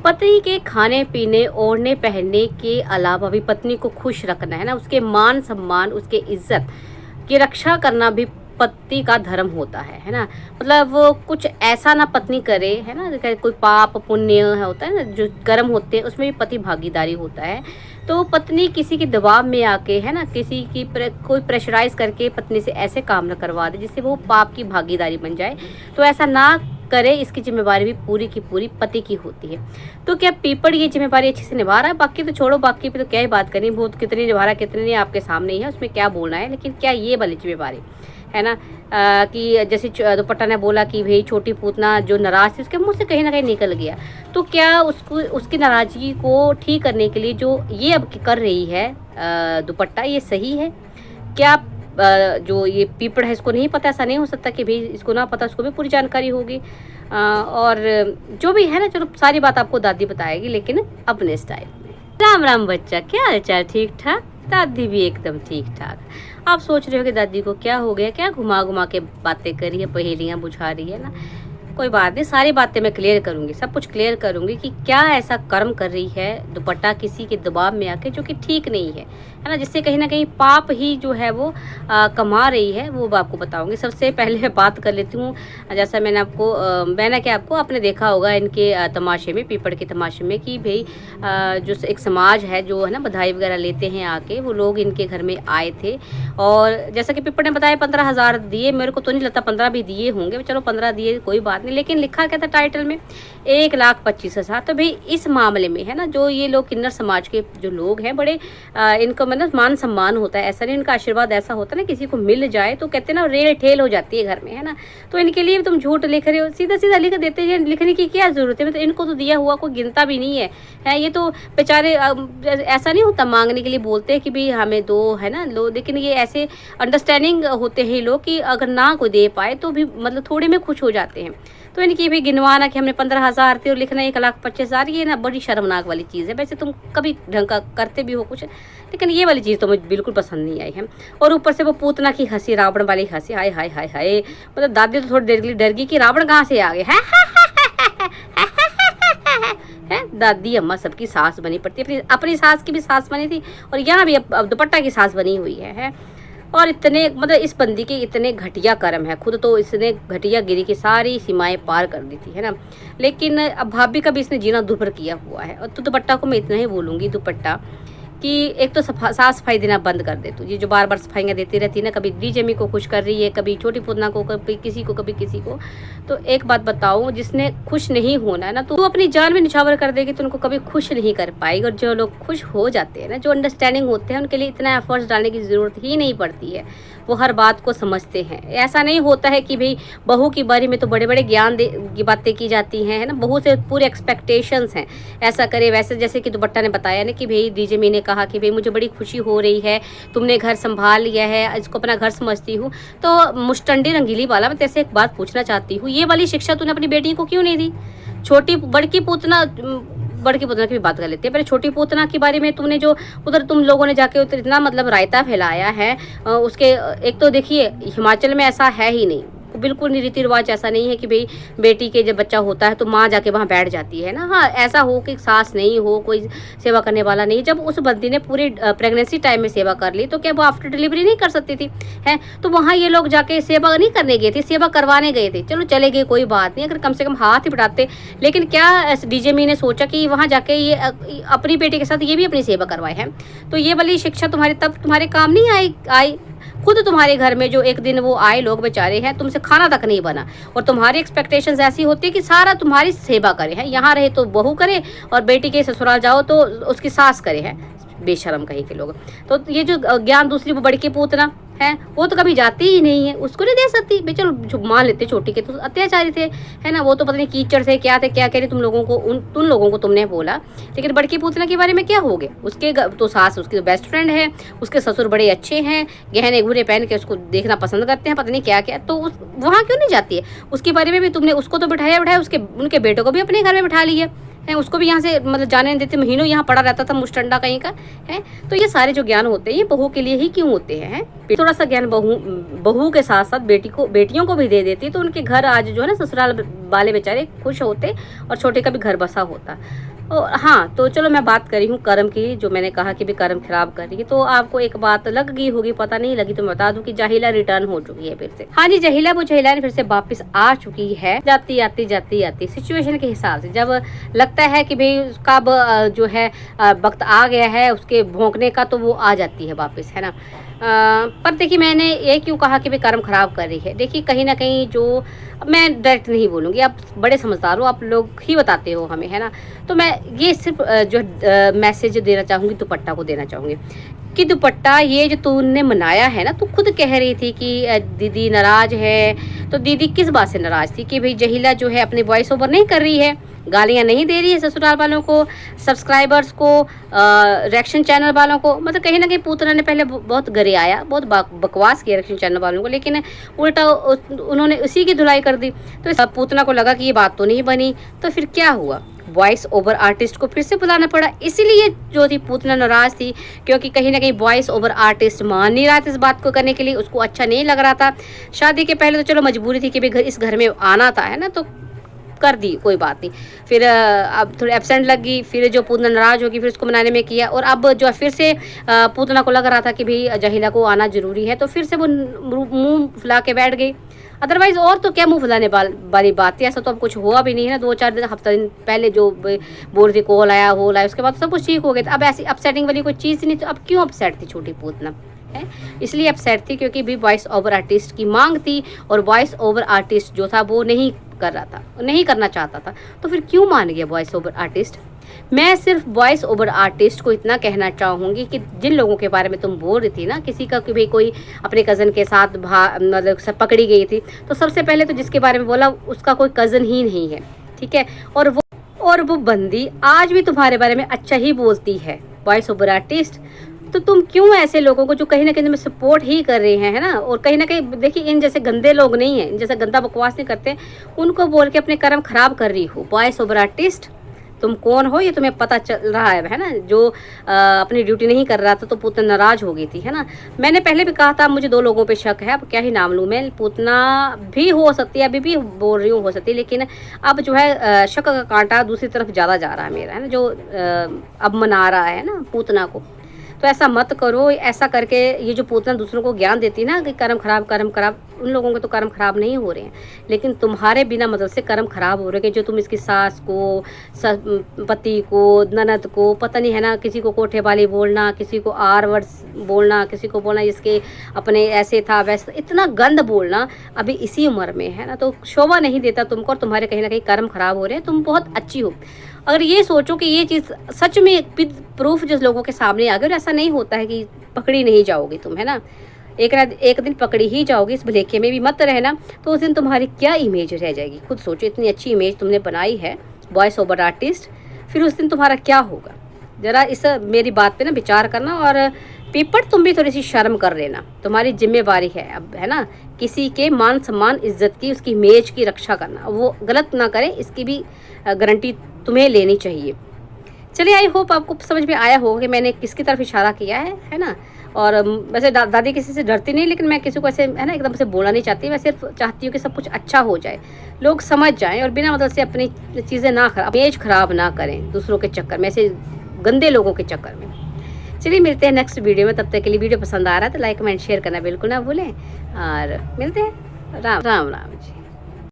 पति के खाने पीने ओढ़ने पहनने के अलावा भी पत्नी को खुश रखना है ना, उसके मान सम्मान उसके इज्जत की रक्षा करना भी पति का धर्म होता है ना। मतलब वो कुछ ऐसा ना पत्नी करे, है ना, कोई पाप पुण्य होता है ना जो कर्म होते हैं उसमें भी पति भागीदारी होता है। तो पत्नी किसी के दबाव में आके, है ना, किसी की कोई प्रेशराइज करके पत्नी से ऐसे काम न करवा दे जिससे वो पाप की भागीदारी बन जाए, तो ऐसा ना करे। इसकी जिम्मेवारी भी पूरी की पूरी पति की होती है। तो क्या पीपड़ ये जिम्मेवारी अच्छे से निभा रहा है? बाकी तो छोड़ो, बाकी पे तो क्या ही बात करनी, बहुत कितनी निभा रहा है कितनी नहीं आपके सामने ही है, उसमें क्या बोलना है। लेकिन क्या ये वाली जिम्मेवारी है ना कि जैसे दुपट्टा ने बोला कि भाई छोटी पूतना जो नाराज़ थी उसके मुंह से कहीं ना कहीं निकल गया, तो क्या उसको उसकी नाराज़गी को ठीक करने के लिए जो ये अब कर रही है दुपट्टा, ये सही है क्या? जो ये पीपड़ है इसको नहीं पता? ऐसा नहीं हो सकता कि भाई इसको ना पता, उसको भी पूरी जानकारी होगी। और जो भी है ना, चलो सारी बात आपको दादी बताएगी लेकिन अपने स्टाइल में। राम राम बच्चा, क्या हाल चाल? ठीक ठाक? दादी भी एकदम ठीक ठाक। आप सोच रहे हो कि दादी को क्या हो गया, क्या घुमा घुमा के बातें कर रही है, पहेलियाँ बुझा रही है ना। कोई बात नहीं, सारी बातें मैं क्लियर करूंगी, सब कुछ क्लियर करूंगी कि क्या ऐसा कर्म कर रही है दुपट्टा किसी के दबाव में आके जो कि ठीक नहीं है ना, जिससे कहीं ना कहीं पाप ही जो है वो कमा रही है, वो आपको बताऊंगी। सबसे पहले बात कर लेती हूँ, जैसा मैंने क्या आपको आपने देखा होगा इनके तमाशे में, पीपड़ के तमाशे में, कि भाई जो एक समाज है जो है ना बधाई वगैरह लेते हैं आके, वो लोग इनके घर में आए थे। और जैसा कि पीपड़ ने बताया 15,000 दिए, मेरे को तो नहीं लगता 15 भी दिए होंगे, चलो 15 दिए कोई बात नहीं, लेकिन लिखा क्या था टाइटल में 1,25,000। तो भाई इस मामले में है ना, जो ये लोग किन्नर समाज के जो लोग हैं बड़े इनको मतलब मान सम्मान होता है, ऐसा नहीं, इनका आशीर्वाद ऐसा होता है ना, किसी को मिल जाए तो कहते हैं ना रेल ठेल हो जाती है घर में, है ना। तो इनके लिए तुम झूठ लिख रहे हो, सीधा सीधा लिख देते हैं, लिखने की क्या जरूरत है? मतलब इनको तो दिया हुआ कोई गिनता भी नहीं है ये तो बेचारे ऐसा नहीं होता, मांगने के लिए बोलते हैं कि भाई हमें दो, है ना, लो। लेकिन ये ऐसे अंडरस्टैंडिंग होते हैं लोग कि अगर ना कोई दे पाए तो भी मतलब थोड़े में खुश हो जाते हैं। तो इनकी भी गिनवाना कि हमने 15,000 थे और लिखना 1,25,000, ये ना बड़ी शर्मनाक वाली चीज़ है। वैसे तुम कभी ढंग का करते भी हो कुछ, लेकिन ये वाली चीज़ तो मुझे बिल्कुल पसंद नहीं आई है। और ऊपर से वो पूतना की हंसी, रावण वाली हंसी, हाय हाय हाय हाय। मतलब दादी तो थोड़ी देर के लिए डर गई कि रावण कहाँ से आ गए है। दादी अम्मा सबकी सास बनी पड़ती, अपनी सास की भी सास बनी थी और यहाँ भी अब दुपट्टा की सास बनी हुई है। और इतने मतलब इस बंदी के इतने घटिया कर्म है, खुद तो इसने घटिया गिरी की सारी सीमाएं पार कर दी थी, है ना। लेकिन अब भाभी का भी इसने जीना दुभर किया हुआ है। और तो दुपट्टा को मैं इतना ही बोलूँगी, दुपट्टा कि एक तो साफ सफाई देना बंद कर दे। तो ये जो बार बार सफाइयाँ देती रहती है ना, कभी डीजेमी को खुश कर रही है, कभी छोटी पूतना को, कभी किसी को, कभी किसी को। तो एक बात बताऊँ, जिसने खुश नहीं होना है ना, तो वो अपनी जान में निछावर कर देगी तो उनको कभी खुश नहीं कर पाएगी। और जो लोग खुश हो जाते हैं ना, जो अंडरस्टैंडिंग होते हैं, उनके लिए इतना एफर्ट्स डालने की ज़रूरत ही नहीं पड़ती है। वो हर बात को समझते हैं। ऐसा नहीं होता है कि भाई बहू की बारी में तो बड़े बड़े ज्ञान की बातें की जाती हैं, है ना। बहू से पूरे एक्सपेक्टेशंस हैं, ऐसा करे वैसे। जैसे कि दुपट्टा ने बताया ना कि भाई डीजेमी ने कहा कि भाई मुझे बड़ी खुशी हो रही है, तुमने घर संभाल लिया है, इसको अपना घर समझती हूँ। तो मुस्टंडी रंगीली वाला, मैं तेरे से एक बात पूछना चाहती हूँ, ये वाली शिक्षा तूने अपनी बेटी को क्यों नहीं दी? बड़की पूतना की भी बात कर लेते हैं। पहले छोटी पूतना के बारे में तुमने जो उधर तुम लोगों ने जाके उधर इतना मतलब रायता फैलाया है, उसके एक तो देखिए हिमाचल में ऐसा है ही नहीं, बिल्कुल नहीं, रीति रिवाज ऐसा नहीं है कि भाई बेटी के जब बच्चा होता है तो माँ जाके वहाँ बैठ जाती है ना। हाँ, ऐसा हो कि सास नहीं हो, कोई सेवा करने वाला नहीं। जब उस बंदी ने पूरी प्रेगनेंसी टाइम में सेवा कर ली, तो क्या वो आफ्टर डिलीवरी नहीं कर सकती थी? है तो वहाँ ये लोग जाके सेवा नहीं करने गए थे, सेवा करवाने गए थे। चलो चले गए, कोई बात नहीं, अगर कम से कम हाथ ही बढ़ाते। लेकिन क्या डीजेमी ने सोचा कि वहाँ जाके ये अपनी बेटी के साथ ये भी अपनी सेवा करवाए हैं? तो ये वाली शिक्षा तुम्हारे काम नहीं आई। खुद तुम्हारे घर में जो एक दिन वो आए लोग बेचारे हैं, तुमसे खाना तक नहीं बना, और तुम्हारी एक्सपेक्टेशंस ऐसी होती है कि सारा तुम्हारी सेवा करे है। यहाँ रहे तो बहू करे और बेटी के ससुराल जाओ तो उसकी सास करे है, बेशरम कहीं के लोग। तो ये जो ज्ञान दूसरी वो बड़की पूतना है, वो तो कभी जाती ही नहीं है, उसको नहीं दे सकती भाई। चलो मान लेते छोटी के तो अत्याचारी थे, है ना, वो तो पता नहीं कीचड़ थे क्या थे, क्या कह रहे तुम लोगों को, उन लोगों को तुमने बोला। लेकिन बड़की पूतना के बारे में क्या हो गया? उसके तो सास उसकी तो बेस्ट फ्रेंड है, उसके ससुर बड़े अच्छे हैं, गहने घूरे पहन के उसको देखना पसंद करते हैं, पता नहीं क्या क्या। तो वहाँ क्यों नहीं जाती है? उसके बारे में भी तुमने उसको तो बिठाया, उनके बेटों को भी अपने घर में बिठा लिया है, उसको भी यहाँ से मतलब जाने नहीं देते, महीनों यहाँ पड़ा रहता था मुस्टंडा कहीं का है। तो ये सारे जो ज्ञान होते हैं ये बहू के लिए ही क्यों होते हैं? थोड़ा सा ज्ञान बहू के साथ साथ बेटियों को भी दे देती, तो उनके घर आज जो है ना ससुराल वाले बेचारे खुश होते और छोटे का भी घर बसा होता। और हाँ, तो चलो मैं बात कर रही हूँ कर्म की, जो मैंने कहा कि भी कर्म खराब कर रही है। तो आपको एक बात लग गई होगी, पता नहीं लगी तो मैं बता दूं कि जहीला रिटर्न हो चुकी है फिर से। हाँ जी, जहीला वो जहीला ने फिर से वापस आ चुकी है, जाती आती जाती आती सिचुएशन के हिसाब से। जब लगता है कि भाई उसका जो है वक्त आ गया है उसके भौंकने का, तो वो आ जाती है वापस, है ना। पर देखिए, मैंने ये क्यों कहा कि भाई कर्म खराब कर रही है। देखिए, कहीं ना कहीं जो, मैं डायरेक्ट नहीं बोलूँगी, आप बड़े समझदार हो, आप लोग ही बताते हो हमें, है ना। तो मैं ये सिर्फ जो मैसेज देना चाहूँगी, दुपट्टा को देना चाहूँगी कि दुपट्टा, ये जो तूने मनाया है ना, तू खुद कह रही थी कि दीदी नाराज़ है। तो दीदी किस बात से नाराज़ थी? कि भाई जहीला जो है अपनी वॉइस ओवर नहीं कर रही है, गालियाँ नहीं दे रही है ससुराल वालों को, सब्सक्राइबर्स को, रिएक्शन चैनल वालों को। मतलब कहीं ना कहीं पूतना ने पहले बहुत गरियाया, बहुत बकवास किया रिएक्शन चैनल वालों को, लेकिन उल्टा उन्होंने उसी की धुलाई कर दी। तो पूतना को लगा कि ये बात तो नहीं बनी, तो फिर क्या हुआ, वॉइस ओवर आर्टिस्ट को फिर से बुलाना पड़ा। इसीलिए जो थी पूतना नाराज थी, क्योंकि कहीं ना कहीं वॉइस ओवर आर्टिस्ट मान नहीं रहा था इस बात को करने के लिए, उसको अच्छा नहीं लग रहा था। शादी के पहले तो चलो मजबूरी थी कि भाई इस घर में आना था, है ना, तो कर दी, कोई बात नहीं। फिर अब थोड़ी एब्सेंट लग गई, फिर जो पूतना नाराज होगी फिर उसको मनाने में किया, और अब जो फिर से पूतना को लग रहा था कि भाई जहीला को आना जरूरी है, तो फिर से वो मुंह फुला के बैठ गई। अदरवाइज और तो क्या मुंह फुलाने वाली बात है, ऐसा तो अब कुछ हुआ भी नहीं है ना। 2-4 दिन हफ्ता दिन पहले जो बोल रही कॉल आया हो लाया, उसके बाद सब कुछ ठीक हो गया था। अब ऐसी अपसेटिंग वाली कोई चीज़ नहीं, तो अब क्यों अपसेट थी छोटी पूतना है? इसलिए अपसेट थी क्योंकि भी वॉइस ओवर आर्टिस्ट की मांग थी, और वॉइस ओवर आर्टिस्ट जो था वो नहीं कर रहा था, नहीं करना चाहता था। तो फिर क्यों मान गया वॉइस ओवर आर्टिस्ट? मैं सिर्फ वॉइस ओवर आर्टिस्ट को इतना कहना चाहूँगी कि जिन लोगों के बारे में तुम बोल रही थी ना, किसी का कि भाई कोई अपने कज़न के साथ मतलब सब पकड़ी गई थी, तो सबसे पहले तो जिसके बारे में बोला उसका कोई कज़न ही नहीं है, ठीक है। और वो बंदी आज भी तुम्हारे बारे में अच्छा ही बोलती है, वॉइस ओवर आर्टिस्ट। तो तुम क्यों ऐसे लोगों को जो कहीं ना कहीं सपोर्ट ही कर रहे हैं, है ना, और कहीं ना कहीं देखिए इन जैसे गंदे लोग नहीं हैं, इन जैसा गंदा बकवास नहीं करते, उनको बोल के अपने कर्म खराब कर रही हो। वॉइस ओवर आर्टिस्ट, तुम कौन हो ये तुम्हें पता चल रहा है ना। जो अपनी ड्यूटी नहीं कर रहा था तो पूतना नाराज हो गई थी, है ना। मैंने पहले भी कहा था मुझे 2 लोगों पे शक है, अब क्या ही नाम लूँ मैं, पूतना भी हो सकती है, अभी भी बोल रही हूँ हो सकती है, लेकिन अब जो है शक का कांटा दूसरी तरफ ज़्यादा जा रहा है मेरा, है ना, जो अब मना रहा है ना पूतना को। तो ऐसा मत करो, ऐसा करके ये जो पूतना दूसरों को ज्ञान देती है ना कि कर्म खराब, उन लोगों के तो कर्म खराब नहीं हो रहे हैं, लेकिन तुम्हारे बिना मतलब से कर्म खराब हो रहे हैं। जो तुम इसकी सास को, पति को, ननद को, पता नहीं है ना, किसी को कोठे वाली बोलना, किसी को आर वर्ड्स बोलना, किसी को बोलना इसके अपने ऐसे था वैसे, इतना गंद बोलना अभी इसी उम्र में, है ना, तो शोभा नहीं देता तुमको, और तुम्हारे कहीं ना कहीं कर्म खराब हो रहे हैं। तुम बहुत अच्छी हो। अगर ये सोचो कि ये चीज़ सच में प्रूफ जिस लोगों के सामने आ गए, और ऐसा नहीं होता है कि पकड़ी नहीं जाओगी तुम, है ना, एक दिन पकड़ी ही जाओगी, इस भलेखे में भी मत रहना। तो उस दिन तुम्हारी क्या इमेज रह जाएगी, खुद सोचो। इतनी अच्छी इमेज तुमने बनाई है वॉइस ओवर आर्टिस्ट, फिर उस दिन तुम्हारा क्या होगा? ज़रा इस मेरी बात पे ना विचार करना, और पीपट तुम भी थोड़ी सी शर्म कर लेना, तुम्हारी जिम्मेवारी है अब, है ना, किसी के मान सम्मान इज्जत की, उसकी इमेज की रक्षा करना, वो गलत ना करें इसकी भी गारंटी तुम्हें लेनी चाहिए। चलिए, आई होप आपको समझ में आया होगा कि मैंने किसकी तरफ इशारा किया है ना। और वैसे दादी किसी से डरती नहीं, लेकिन मैं किसी को ऐसे, है ना, एकदम से बोलना नहीं चाहती। मैं सिर्फ चाहती हूँ कि सब कुछ अच्छा हो जाए, लोग समझ जाएं, और बिना मतलब से अपनी चीज़ें ना खराब, इमेज खराब ना करें दूसरों के चक्कर में, ऐसे गंदे लोगों के चक्कर में। चलिए, मिलते हैं नेक्स्ट वीडियो में। तब तक के लिए वीडियो पसंद आ रहा है तो लाइक कमेंट शेयर करना बिल्कुल ना भूलें, और मिलते हैं। राम राम जी।